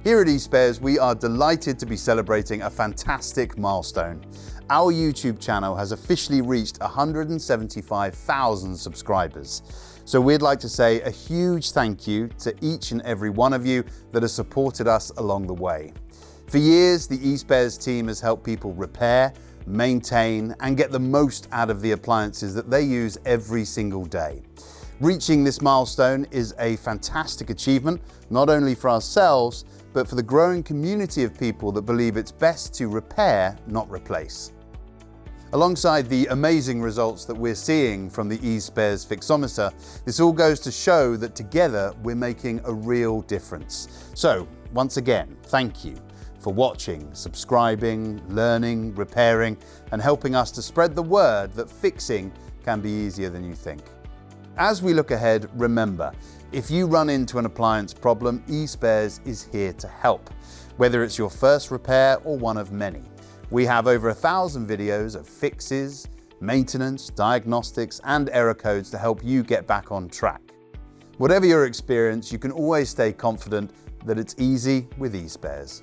Here at eSpares, we are delighted to be celebrating a fantastic milestone. Our YouTube channel has officially reached 175,000 subscribers. So we'd like to say a huge thank you to each and every one of you that has supported us along the way. For years, the eSpares team has helped people repair, maintain, and get the most out of the appliances that they use every single day. Reaching this milestone is a fantastic achievement, not only for ourselves, but for the growing community of people that believe it's best to repair, not replace. Alongside the amazing results that we're seeing from the eSpares Fixometer, this all goes to show that together we're making a real difference. So, once again, thank you for watching, subscribing, learning, repairing, and helping us to spread the word that fixing can be easier than you think. As we look ahead, remember, if you run into an appliance problem, eSpares is here to help, whether it's your first repair or one of many. We have over 1,000 videos of fixes, maintenance, diagnostics, and error codes to help you get back on track. Whatever your experience, you can always stay confident that it's easy with eSpares.